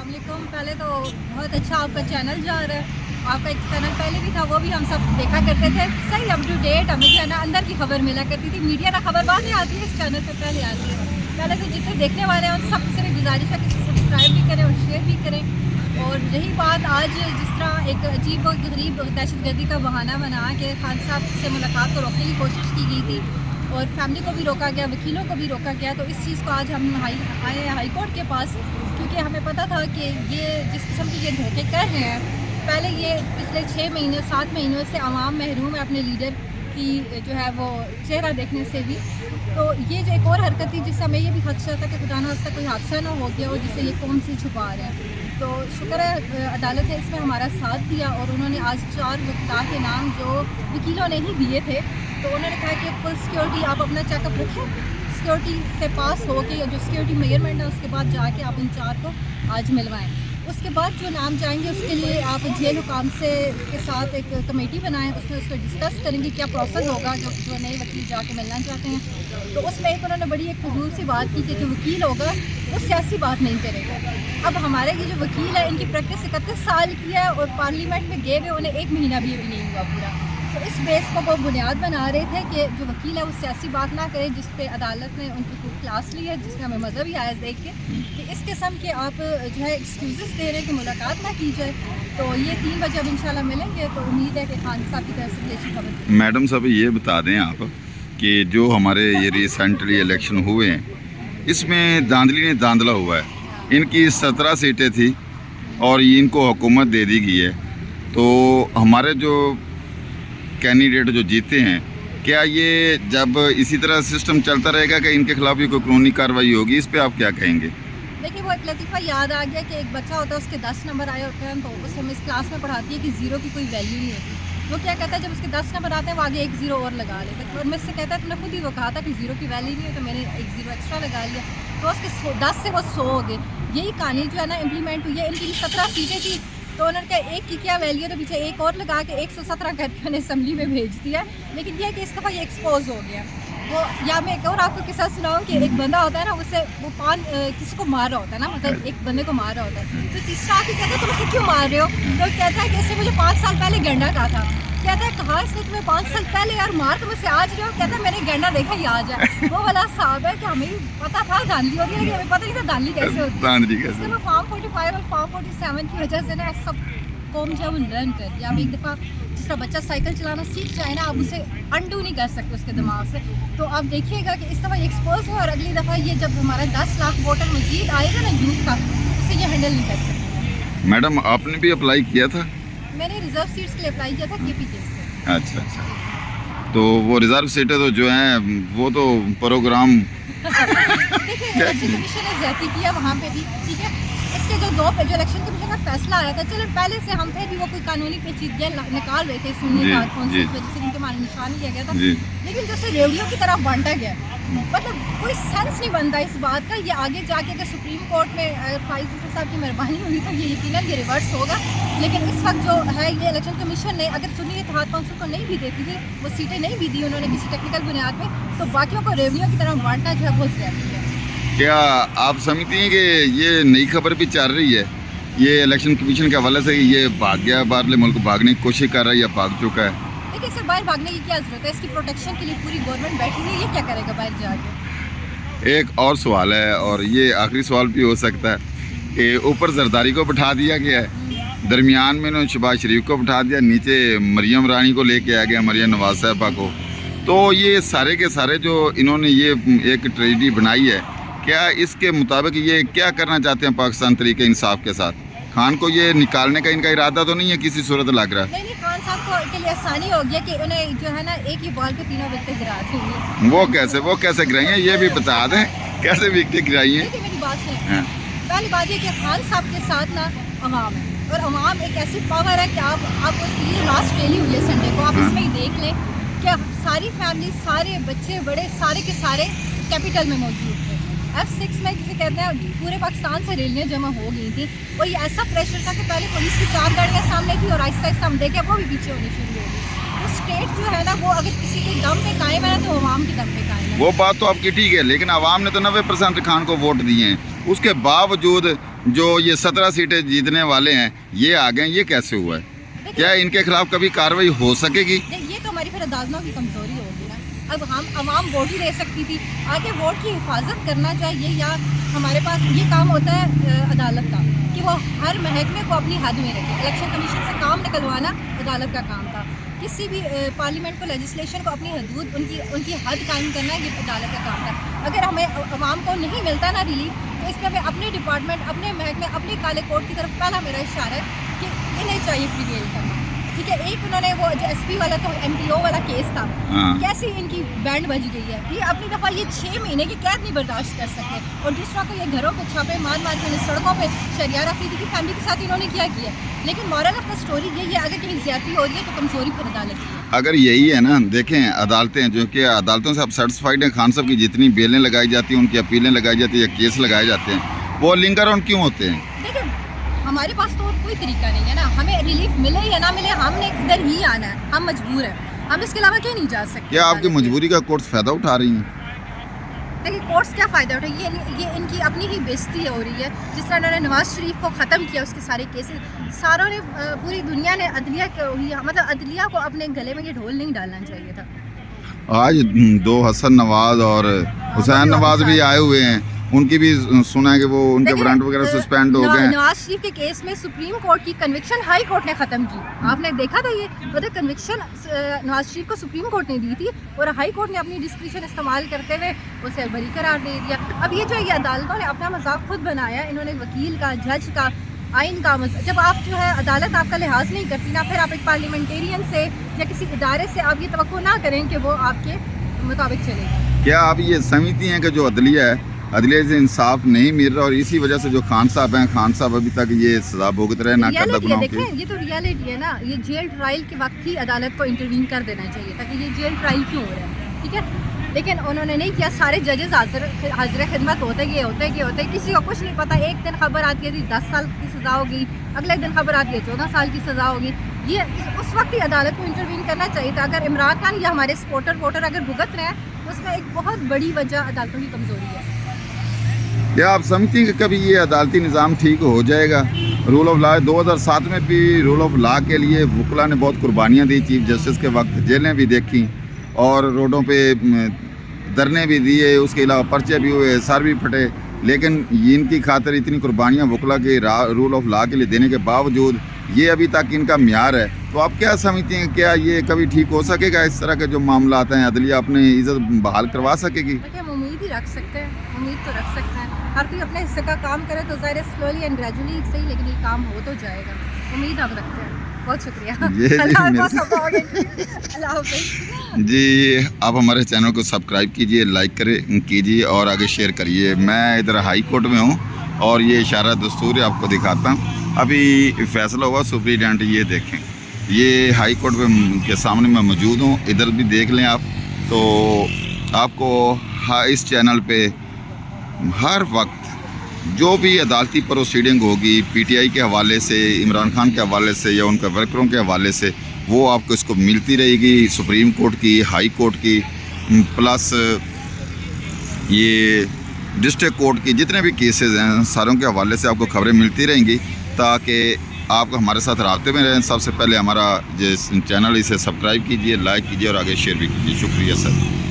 अस्सलाम वालेकुम। पहले तो बहुत अच्छा आपका चैनल जा रहा है। आपका एक चैनल पहले भी था, वो भी हम सब देखा करते थे। सही अप टू डेट हमें जो है ना अंदर की खबर मिला करती थी। मीडिया का खबर बाद में आती है, इस चैनल पर पहले आती है। पहले तो जितने देखने वाले हैं उन सबसे भी गुजारिश है कि सब्सक्राइब भी करें और शेयर भी करें। और रही बात आज जिस तरह एक अजीब और गरीब दहशतगर्दी का बहाना बना के खान साहब से मुलाकात को रोकने की कोशिश की गई थी और फैमिली को भी रोका गया, वकीलों को भी रोका गया, तो इस चीज़ को आज हम आए हैं हाई कोर्ट के पास, क्योंकि हमें पता था कि ये जिस किस्म के ये धोखे कर रहे हैं। पहले ये पिछले 6 महीने 7 महीनों से आवाम महरूम है अपने लीडर की जो है वो चेहरा देखने से भी। तो ये जो एक और हरकत थी जिससे हमें ये भी खदशा था कि खुदा न खास्ता कोई हादसा ना हो गया हो जिससे ये कौम से छुपा रहे हैं। तो शुक्र है अदालत ने इसमें हमारा साथ दिया और उन्होंने आज 4 वकील के नाम जो वकीलों ने ही दिए थे, तो उन्होंने कहा कि फुल सिक्योरिटी आप अपना चेकअप रखें, सिक्योरिटी से पास हो के जो सिक्योरिटी मेजरमेंट है उसके बाद जाके आप इन 4 को आज मिलवाएं। उसके बाद जो नाम जाएंगे उसके लिए आप जेल हुकाम से के साथ एक कमेटी बनाएं, उसमें उसको डिस्कस करेंगे क्या प्रोसेस होगा जो नए वकील जाके मिलना चाहते हैं। तो उसमें एक उन्होंने बड़ी एक फजूल सी बात की कि जो वकील होगा वो सियासी बात नहीं करेगा। अब हमारे ये जो वकील है इनकी प्रैक्टिस 31 साल की है और पार्लियामेंट में गए हुए उन्हें 1 महीना भी अभी नहीं हुआ पूरा। तो इस बेस को वो बुनियाद बना रहे थे कि जो वकील है वो सियासी बात ना करे, जिस पे अदालत ने उनकी कोई क्लास ली है जिसमें हमें मज़ा भी आया देख के कि इस किस्म के आप जो है एक्सक्यूज़ दे रहे हैं कि मुलाकात ना की जाए। तो ये 3 बजे अब इंशाल्लाह मिलेंगे, तो उम्मीद है कि खान साहब की तरफ से अच्छी खबर। मैडम साहब ये बता दें आप कि जो हमारे ये रिसेंटली इलेक्शन हुए हैं इसमें धांधली ने धांधला हुआ है। इनकी 17 सीटें थी और इनको हुकूमत दे दी गई है, तो हमारे जो कैंडिडेट जो जीते हैं क्या ये जब इसी तरह सिस्टम चलता रहेगा कि इनके खिलाफ भी कोई कानूनी कार्रवाई होगी, इस पे आप क्या कहेंगे? देखिए वो एक लतीफ़ा याद आ गया कि एक बच्चा होता है उसके 10 नंबर आए होते हैं, तो उसे हम इस क्लास में पढ़ाती है कि 0 की कोई वैल्यू नहीं होती। वो क्या कहता है जब उसके 10 नंबर आते हैं वो आगे 1 0 और लगा लेता है। और मुझसे कहता है तुमने खुद ही वो कहा था कि 0 की वैल्यू नहीं है, तो मैंने 1 0 एक्स्ट्रा लगा लिया, तो उसके 10 से वो 100 हो गए। यही कहानी जो है ना इम्प्लीमेंट हुई है। इनकी 17 सीटें थी तो उन्होंने कहा 1 की क्या वैल्यू है, तो पीछे 1 और लगा के 117 करके उन्हें असम्बली में भेज दिया। लेकिन यह है कि इस दफ़ा ये एक्सपोज हो गया वो। या मैं एक और आपको किस्सा सुनाऊँ कि एक बंदा होता है ना, उसे वो किसी को मार रहा होता है ना, मतलब एक बंदे को मार रहा होता है, तो तीसरा आके कहता है तुम उसे क्यों मार रहे हो, तो कहता है कि इसने मुझे 5 साल पहले गेंडा कहा था। कहता है कहा इसने तुम्हें 5 साल पहले यार मार तुम उसे आज रहे हो। कहता है मैंने गेंडा देखा ही आज है। वो वाला साहब है कि हमें पता था धांधली होती है लेकिन हमें पता नहीं था धांधली कैसे होती है। धांधली कैसे? इसलिए फॉर्म 45 और फॉर्म 47 की वजह से ना सब कौम जो है वो लर्न कर दिया। अब एक दफ़ा जिस तरह बच्चा साइकिल चलाना सीख जाए ना, आप उसे अंडू नहीं कर सकते उसके दिमाग से। तो आप देखिएगा कि इस दफ़ा एक्सपोज हो और अगली दफ़ा ये जब हमारा 10 लाख वोटर मजीद आएगा ना यूथ का, उसे ये हैंडल नहीं कर सकते। मैडम आपने भी अप्लाई किया था? मैंने रिजर्व सीट्स के लिए अप्लाई किया था KPK से। अच्छा, तो वो रिजर्व सीटें तो जो हैं वो तो प्रोग्राम देखिए इलेक्शन कमीशन ने ज्यादती किया वहाँ पे भी, ठीक है। इसके जो इलेक्शन कमीशन का फैसला आया था, चलो पहले से हम पे भी वो कोई कानूनी पेचीदगियाँ निकाल रहे थे सुन्नी कारकुन से, वजह से इनके मारे निशान लिया गया था। लेकिन जैसे रेवड़ियों की तरफ बांटा गया, मतलब कोई सेंस नहीं बनता इस बात का। ये आगे जाके अगर सुप्रीम कोर्ट में फाइज साहब की मेहरबानी हुई तो ये यकीनन ये रिवर्स होगा। लेकिन इस वक्त जो है ये इलेक्शन कमीशन ने अगर सुन्नी इत्तेहाद कौंसिल को नहीं भी देती थी, वो सीटें नहीं भी दी उन्होंने किसी टेक्निकल बुनियाद पे, तो बाकियों को रेवड़ियों की तरफ बांटना जो है बहुत ज़रूरी है। क्या आप समझती हैं कि ये नई खबर भी चल रही है ये इलेक्शन कमीशन के हवाले से, ये भाग गया बाहरले मुल्क, भागने की कोशिश कर रहा है या भाग चुका है? देखिए सर बाहर भागने की क्या ज़रूरत है, इसकी प्रोटेक्शन के लिए पूरी गवर्नमेंट बैठी हुई है, ये क्या करेगा बाहर जाके। एक और सवाल है और ये आखिरी सवाल भी हो सकता है कि ऊपर जरदारी को बिठा दिया गया है, दरमियान में इन्होंने शहबाज शरीफ को बिठा दिया, नीचे मरियम रानी को लेके आ गया, मरियम नवाज साहिबा को। तो ये सारे के सारे जो इन्होंने ये एक ट्रेजेडी बनाई है, क्या इसके मुताबिक ये क्या करना चाहते हैं पाकिस्तान तरीके इंसाफ के साथ? खान को ये निकालने का इनका इरादा तो नहीं है किसी सूरत लग रहा है? नहीं, खान साहब को के लिए आसानी हो गया कि उन्हें जो है ना एक ही बॉल पे 3 विकेट गिरा दी। वो कैसे गिराई हैं ये भी बता दें, कैसे विकेट गिराई हैं? मेरी बात सुनिए, पहली बात ये कि खान साहब के साथ ना अवाम है और अवाम एक ऐसी पावर है कि आप उसकी लास्ट रैली हुई है संडे को, आप इसमें ही देख लें कि सारी फैमिली, सारे बच्चे बड़े सारे के सारे कैपिटल में मौजूद थे। F6 में जिसे कहते हैं पूरे पाकिस्तान से रैलियाँ जमा हो गई थी और ये ऐसा प्रेशर था कि पहले पुलिस की 4 गाड़ियाँ सामने थी और आहिस्ता आहिस्ता हम देखे वो भी पीछे होनी शुरू हो गई। तो स्टेट जो है ना वो अगर किसी के दम पे कायम है तो अवाम के दम पे कायम है। वो बात तो आपकी ठीक है, लेकिन अवाम ने तो 90% खान को वोट दिए हैं, उसके बावजूद जो ये 17 सीटें जीतने वाले हैं ये आ गए, ये कैसे हुआ है? क्या इनके खिलाफ कभी कार्रवाई हो सकेगी? ये तो हमारी फिर अदालतों की कमजोरी होगी ना। अब हम आवाम वोट ही दे सकती थी, आगे वोट की हिफाजत करना चाहिए, या हमारे पास ये काम होता है अदालत का कि वो हर महकमे को अपनी हद में रखे। इलेक्शन कमीशन से काम निकलवाना अदालत का काम था, किसी भी पार्लियामेंट को, लेजिस्लेशन को अपनी हदूद, उनकी हद कायम करना ये अदालत का काम था। अगर हमें आवाम को नहीं मिलता ना रिलीफ, तो इसमें हमें अपने डिपार्टमेंट, अपने महकमे, अपने काले कोर्ट की तरफ पहला मेरा इशारा है कि इन्हें चाहिए प्रिवेल करना। ठीक है, एक उन्होंने वो जो एसपी वाला तो MTO वाला केस था, कैसी इनकी बैंड बज गई है कि अपनी दफ़ा ये 6 महीने की कैद नहीं बर्दाश्त कर सकते, और दूसरा को ये घरों पे छापे मार मार के सड़कों पे शरियार अफरीदी की फैमिली के साथ इन्होंने क्या किया। लेकिन मॉरल ऑफ द स्टोरी ये है, अगर कहीं ज्यादती हो रही है तो कमजोरी पर अदालत की है। अगर यही है ना, देखें अदालतें, जो कि अदालतों से आप सेटिस्फाइड हैं, खान साहब की जितनी बेलें लगाई जाती हैं, उनकी अपीलें लगाई जाती हैं या केस लगाए जाते हैं, वो लिंगर ऑन क्यों होते हैं? देखिए, हमारे पास तो और कोई तरीका नहीं है ना, हमें रिलीफ मिले या ना मिले, हमने इधर ही आना है, हम मजबूर हैं, हम इसके अलावा कहीं नहीं जा सकते। क्या आपकी मजबूरी का कोर्ट्स फ़ायदा उठा रही हैं? देखिए, कोर्ट्स क्या फ़ायदा उठाए, ये इनकी अपनी ही बेइज्जती हो रही है। जिस तरह उन्होंने नवाज शरीफ को ख़त्म किया, उसके सारे केसेस, सारों ने, पूरी दुनिया ने अदलिया को, मतलब अदलिया को अपने गले में ये ढोल नहीं डालना चाहिए था। आज 2 हसन नवाज और हुसैन नवाज भी आए हुए हैं, उनकी भी सुना है कि वो उनके वारंट वगैरह सस्पेंड हो गए हैं। नवाज शरीफ के केस में सुप्रीम कोर्ट की कन्विक्शन हाई कोर्ट ने ख़त्म की, आपने देखा था ये, मतलब कन्विक्शन नवाज शरीफ को सुप्रीम कोर्ट ने दी थी और हाई कोर्ट ने अपनी डिस्क्रिप्शन इस्तेमाल करते हुए उसे बरी करार दे दिया। अब ये जो ये अदालतों ने अपना मजाक खुद बनाया, इन्होंने वकील का, जज का, आइन का जब आप जो है अदालत आपका लिहाज नहीं करती ना, फिर आप एक पार्लियामेंटेरियन से या किसी इदारे से आप ये तवक्को ना करें कि वो आपके मुताबिक चलेगा। क्या आप ये समझती हैं कि जो अदलिया है, अदलिया से इंसाफ नहीं मिल रहा और इसी वजह से जो खान साहब हैं, खान साहब अभी तक ये सजा भुगत रहे ना करदा गुनाहों की? देखें, ये तो रियलिटी है ना, ये जेल ट्रायल के वक्त ही अदालत को इंटरवीन कर देना चाहिए था कि ये जेल ट्रायल क्यों हो रहा है। ठीक है, लेकिन उन्होंने नहीं किया। सारे जजेस हाजिर खिदमत होते ये किसी को कुछ नहीं पता। एक दिन खबर आती है 10 साल की सज़ा होगी, अगले दिन खबर आती है 14 साल की सज़ा होगी। ये उस वक्त ही अदालत को इंटरवीन करना चाहिए था। अगर इमरान खान या हमारे सपोर्टर वोटर अगर भुगत रहे हैं, तो उसमें एक बहुत बड़ी वजह अदालतों की कमज़ोरी है। क्या आप समझती हैं कि कभी ये अदालती निज़ाम ठीक हो जाएगा? रूल ऑफ लॉ 2007 में भी रूल ऑफ लॉ के लिए वकला ने बहुत कुर्बानियाँ दी, चीफ जस्टिस के वक्त जेलें भी देखी और रोडों पे धरने भी दिए, उसके अलावा पर्चे भी हुए, सर भी फटे, लेकिन इनकी खातिर इतनी कुर्बानियाँ वकला के रूल ऑफ लॉ के लिए देने के बावजूद ये अभी तक इनका म्यार है। तो आप क्या समझती हैं, क्या ये कभी ठीक हो सकेगा? इस तरह के जो मामला आते हैं, अदलिया अपनी इज्जत बहाल करवा सकेगी? हम उम्मीद ही रख सकते हैं, उम्मीद तो रख सकते हैं। हर कोई अपने हिस्से का काम करे तो ज़ाहिर स्लोली एंड ग्रेजुअली सही, लेकिन ये काम हो तो जाएगा, उम्मीद हम रखते हैं। बहुत शुक्रिया जी। आप हमारे चैनल को सब्सक्राइब कीजिए, लाइक करें कीजिए और आगे शेयर करिए। मैं इधर हाई कोर्ट में हूँ और ये इशारा दस्तूर है, आपको दिखाता हूँ। अभी फैसला हुआ सुप्रीडेंट, ये देखें, ये हाई कोर्ट के सामने मैं मौजूद हूँ, इधर भी देख लें आप। तो आपको इस चैनल पे हर वक्त जो भी अदालती प्रोसीडिंग होगी PTI के हवाले से, इमरान खान के हवाले से या उनके वर्करों के हवाले से, वो आपको इसको मिलती रहेगी। सुप्रीम कोर्ट की, हाई कोर्ट की, प्लस ये डिस्ट्रिक्ट कोर्ट की जितने भी केसेस हैं, सारों के हवाले से आपको खबरें मिलती रहेंगी, ताकि आप हमारे साथ राब्ते में रहें। सबसे पहले हमारा जो चैनल, इसे सब्सक्राइब कीजिए, लाइक कीजिए और आगे शेयर भी कीजिए। शुक्रिया सर।